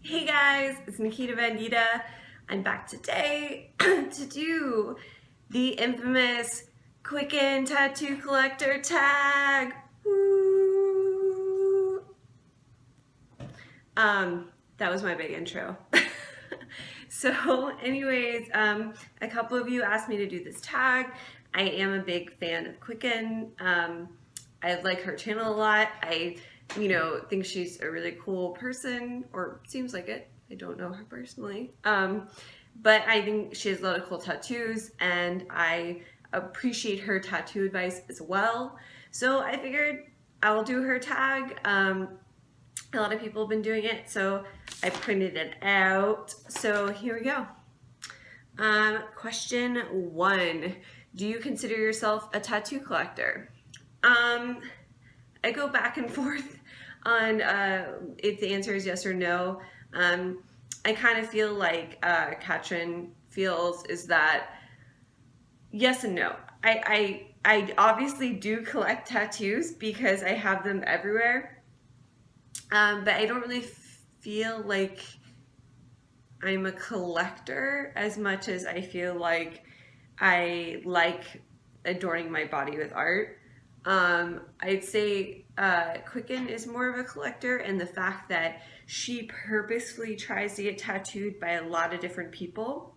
Hey guys, it's Qcknd. I'm back today to do the infamous Qcknd tattoo collector tag. Woo! That was my big intro. So anyways, a couple of you asked me to do this tag. I am a big fan of Qcknd. I like her channel a lot. I think she's a really cool person, or seems like it. I don't know her personally. But I think she has a lot of cool tattoos, and I appreciate her tattoo advice as well. So I figured I'll do her tag. A lot of people have been doing it, so I printed it out. So here we go. Question 1. Do you consider yourself a tattoo collector? I go back and forth on if the answer is yes or no. I kind of feel like Qcknd feels is that yes and no. I obviously do collect tattoos because I have them everywhere. But I don't really feel like I'm a collector as much as I feel like I like adorning my body with art. I'd say Qcknd is more of a collector, and the fact that she purposefully tries to get tattooed by a lot of different people.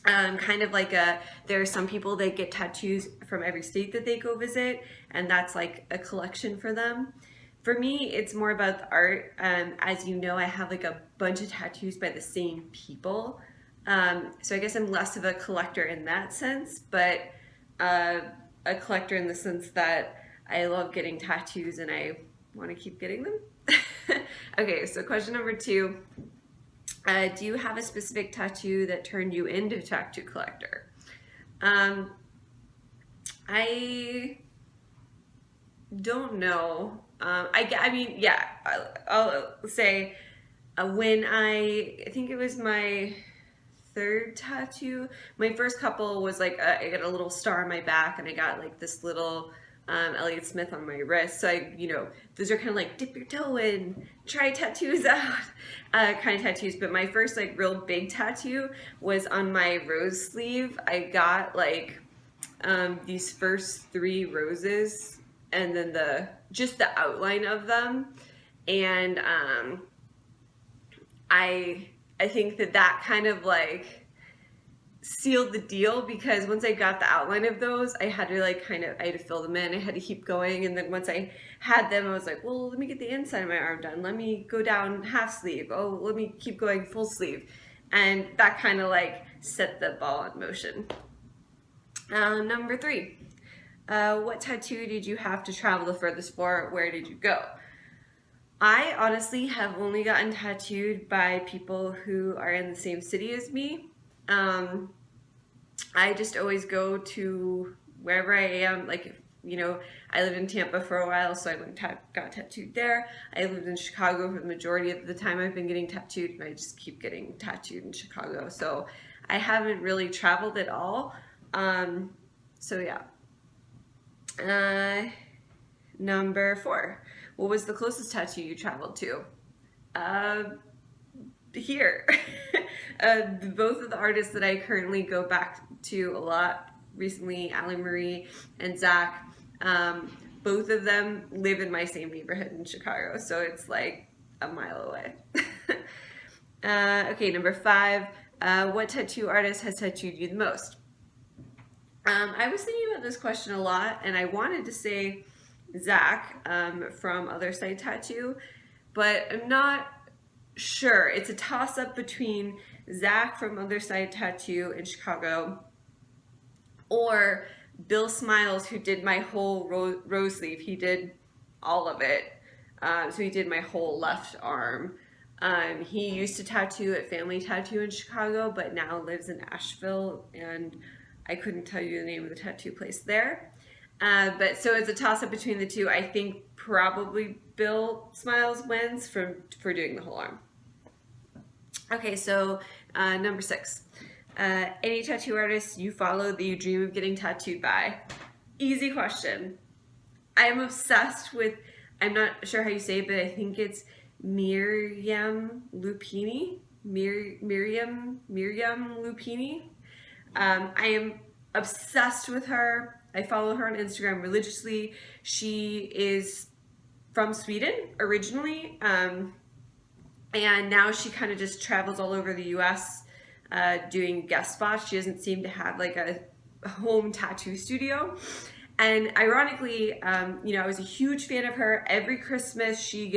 Kind of like there are some people that get tattoos from every state that they go visit, and that's like a collection for them. For me, it's more about the art. As you know, I have like a bunch of tattoos by the same people. So I guess I'm less of a collector in that sense, but a collector in the sense that I love getting tattoos and I want to keep getting them. Okay, so question number 2. Do you have a specific tattoo that turned you into a tattoo collector? I don't know. I mean, yeah, I'll say when I think it was my 3rd tattoo. My first couple was like I got a little star on my back, and I got like this little Elliott Smith on my wrist. So those are kind of like dip your toe in, try tattoos out kind of tattoos. But my first like real big tattoo was on my rose sleeve. I got like these first 3 roses, and then just the outline of them, and I think that kind of like sealed the deal, because once I got the outline of those, I had to I had to fill them in. I had to keep going, and then once I had them, I was like, well, let me get the inside of my arm done. Let me go down half sleeve. Oh, let me keep going full sleeve, and that kind of like set the ball in motion. Number 3. What tattoo did you have to travel the furthest for? Where did you go? I honestly have only gotten tattooed by people who are in the same city as me. I just always go to wherever I am. Like, I lived in Tampa for a while, so I got tattooed there. I lived in Chicago for the majority of the time I've been getting tattooed, and I just keep getting tattooed in Chicago. So I haven't really traveled at all. So yeah. Number 4. What was the closest tattoo you traveled to? Here. Both of the artists that I currently go back to a lot recently, Allie Marie and Zach, both of them live in my same neighborhood in Chicago, so it's like a mile away. Okay, number 5. What tattoo artist has tattooed you the most? I was thinking about this question a lot, and I wanted to say Zach from Other Side Tattoo, but I'm not sure. It's a toss-up between Zach from Other Side Tattoo in Chicago or Bill Smiles, who did my whole rose sleeve. He did all of it. So he did my whole left arm. He used to tattoo at Family Tattoo in Chicago, but now lives in Asheville, and I couldn't tell you the name of the tattoo place there. But so it's a toss-up between the two. I think probably Bill Smiles wins for doing the whole arm. Okay, so number 6. Any tattoo artists you follow that you dream of getting tattooed by? Easy question. I am obsessed with, I'm not sure how you say it, but I think it's Miriam Lupini. Miriam Lupini. I am obsessed with her. I follow her on Instagram religiously. She is from Sweden originally, and now she kind of just travels all over the US doing guest spots. She doesn't seem to have like a home tattoo studio. And ironically, I was a huge fan of her. Every Christmas she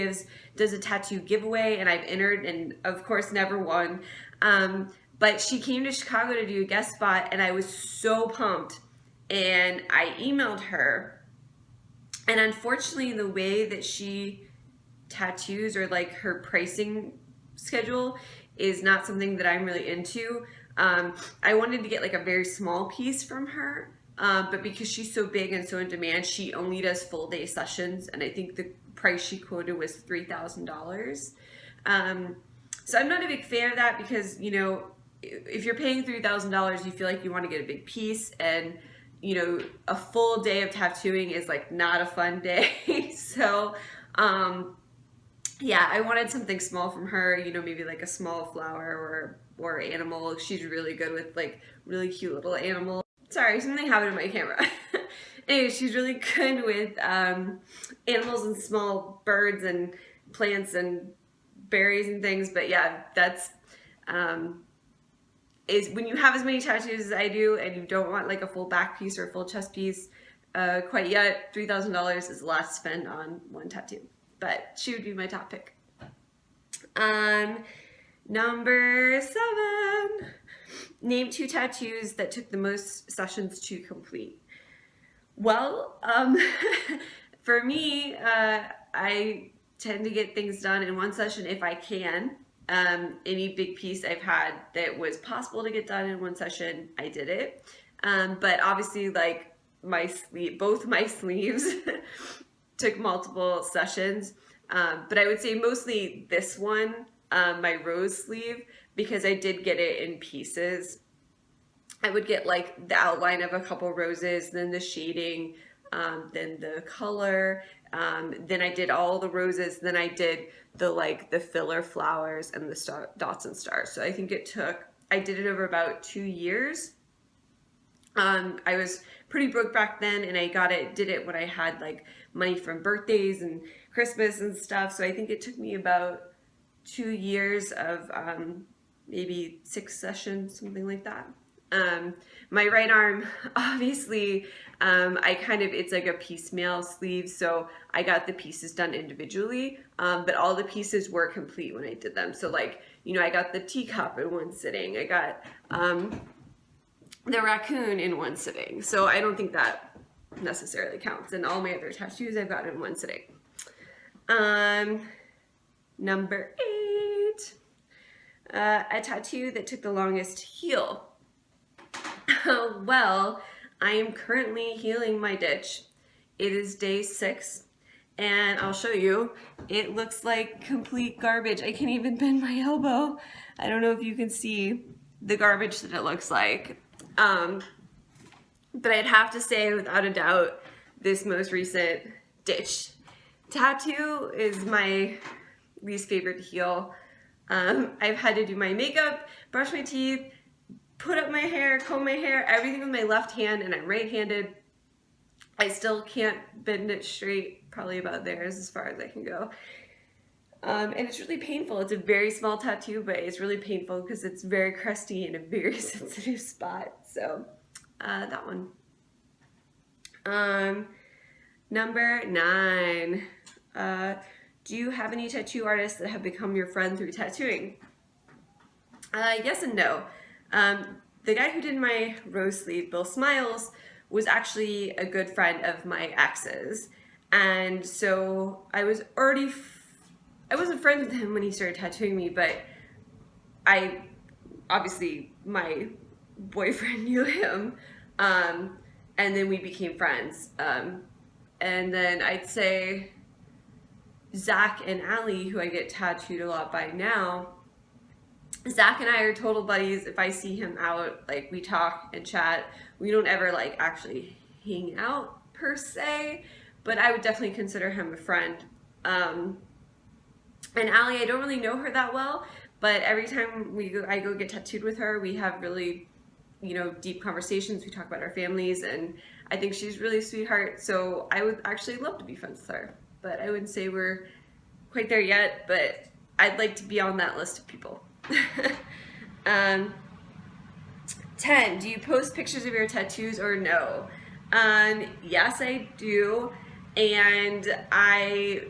does a tattoo giveaway, and I've entered and of course never won. But she came to Chicago to do a guest spot, and I was so pumped. And I emailed her, and unfortunately the way that she tattoos, or like her pricing schedule, is not something that I'm really into. I wanted to get like a very small piece from her, but because she's so big and so in demand, she only does full day sessions, and I think the price she quoted was $3,000. So I'm not a big fan of that, because if you're paying $3,000, you feel like you want to get a big piece, and a full day of tattooing is like not a fun day. So yeah, I wanted something small from her, maybe like a small flower or animal. She's really good with like really cute little animals. Sorry, something happened to my camera. Anyway, she's really good with animals and small birds and plants and berries and things. But yeah, that's is when you have as many tattoos as I do, and you don't want like a full back piece or a full chest piece quite yet, $3,000 is a lot to spend on one tattoo. But she would be my top pick. Number 7. Name 2 tattoos that took the most sessions to complete. Well, for me, I tend to get things done in one session if I can. Any big piece I've had that was possible to get done in one session, I did it. But obviously, like both my sleeves took multiple sessions. But I would say mostly this one, my rose sleeve, because I did get it in pieces. I would get like the outline of a couple roses, then the shading, then the color, then I did all the roses, then I did the filler flowers and the dots and stars. So I think I did it over about 2 years. I was pretty broke back then, and I did it when I had like money from birthdays and Christmas and stuff. So I think it took me about 2 years of maybe 6 sessions, something like that. My right arm, obviously, it's like a piecemeal sleeve, so I got the pieces done individually, but all the pieces were complete when I did them. So I got the teacup in one sitting, I got the raccoon in one sitting, so I don't think that necessarily counts. And all my other tattoos I've got in one sitting. Number 8, a tattoo that took the longest to heal. Well, I am currently healing my ditch. It is day 6, and I'll show you. It looks like complete garbage. I can't even bend my elbow. I don't know if you can see the garbage that it looks like. But I'd have to say, without a doubt, this most recent ditch tattoo is my least favorite to heal. I've had to do my makeup, brush my teeth, put up my hair, comb my hair, everything with my left hand, and I'm right-handed. I still can't bend it straight. Probably about there is as far as I can go. And it's really painful. It's a very small tattoo, but it's really painful because it's very crusty in a very sensitive spot. So that one. Number 9. Do you have any tattoo artists that have become your friend through tattooing? Yes and no. The guy who did my rose sleeve, Bill Smiles, was actually a good friend of my ex's. And so I wasn't friends with him when he started tattooing me, but obviously my boyfriend knew him, and then we became friends. And then I'd say Zach and Allie, who I get tattooed a lot by now, Zach and I are total buddies. If I see him out, like, we talk and chat. We don't ever like actually hang out per se, but I would definitely consider him a friend. And Allie, I don't really know her that well, but every time I go get tattooed with her, we have really, deep conversations. We talk about our families, and I think she's really a sweetheart. So I would actually love to be friends with her, but I wouldn't say we're quite there yet, but I'd like to be on that list of people. 10, do you post pictures of your tattoos or no? Yes, I do. And I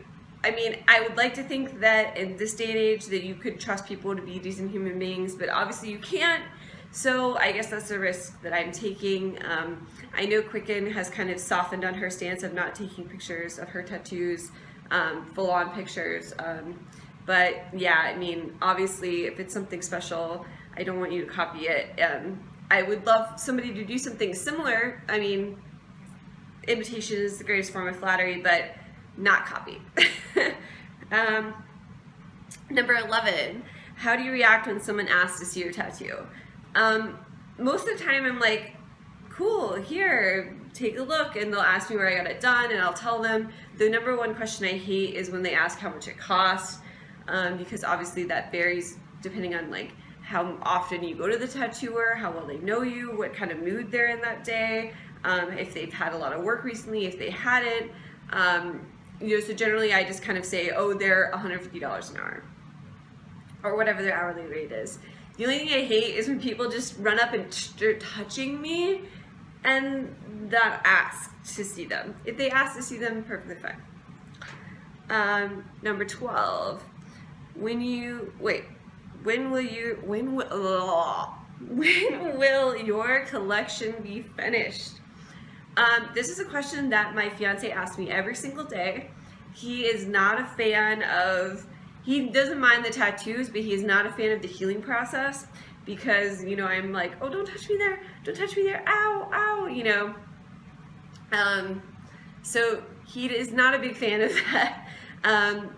mean, I would like to think that in this day and age that you could trust people to be decent human beings, but obviously you can't. So I guess that's a risk that I'm taking. I know Qcknd has kind of softened on her stance of not taking pictures of her tattoos, full-on pictures. But yeah, I mean, obviously if it's something special, I don't want you to copy it. I would love somebody to do something similar. I mean, imitation is the greatest form of flattery, but not copy. Number 11, how do you react when someone asks to see your tattoo? Most of the time I'm like, cool, here, take a look, and they'll ask me where I got it done, and I'll tell them. The number one question I hate is when they ask how much it costs, because obviously that varies depending on like how often you go to the tattooer, how well they know you, what kind of mood they're in that day, if they've had a lot of work recently, if they hadn't. So generally I just kind of say, oh, they're $150 an hour, or whatever their hourly rate is. The only thing I hate is when people just run up and start touching me and not ask to see them. If they ask to see them, perfectly fine. Number 12, when will your collection be finished? This is a question that my fiance asks me every single day. He is not a fan of, he doesn't mind the tattoos, but he is not a fan of the healing process because, I'm like, oh, don't touch me there, ow, ow, so he is not a big fan of that. I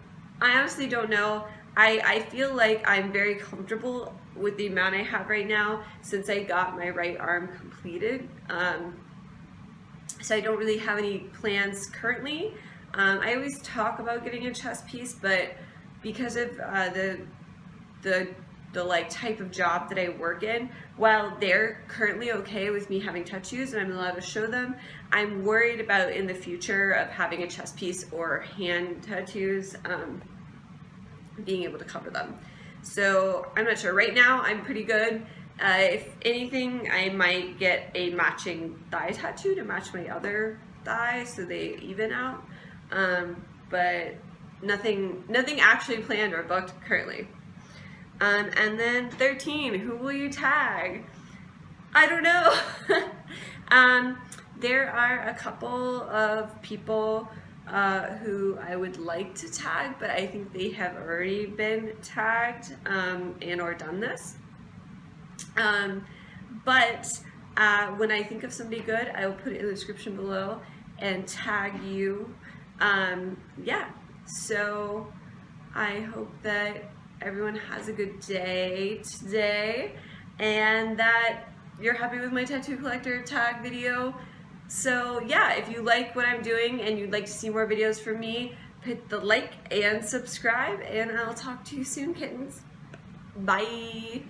honestly don't know. I feel like I'm very comfortable with the amount I have right now since I got my right arm completed. So I don't really have any plans currently. I always talk about getting a chest piece, but because of the like type of job that I work in, while they're currently okay with me having tattoos and I'm allowed to show them, I'm worried about in the future of having a chest piece or hand tattoos, being able to cover them. So I'm not sure. Right now I'm pretty good. If anything, I might get a matching thigh tattoo to match my other thigh so they even out. But nothing actually planned or booked currently. And then 13, who will you tag? I don't know. There are a couple of people who I would like to tag, but I think they have already been tagged and or done this. But when I think of somebody good, I will put it in the description below and tag you. Yeah, so I hope that everyone has a good day today and that you're happy with my tattoo collector tag video. So yeah, if you like what I'm doing and you'd like to see more videos from me, hit the like and subscribe, and I'll talk to you soon, kittens. Bye.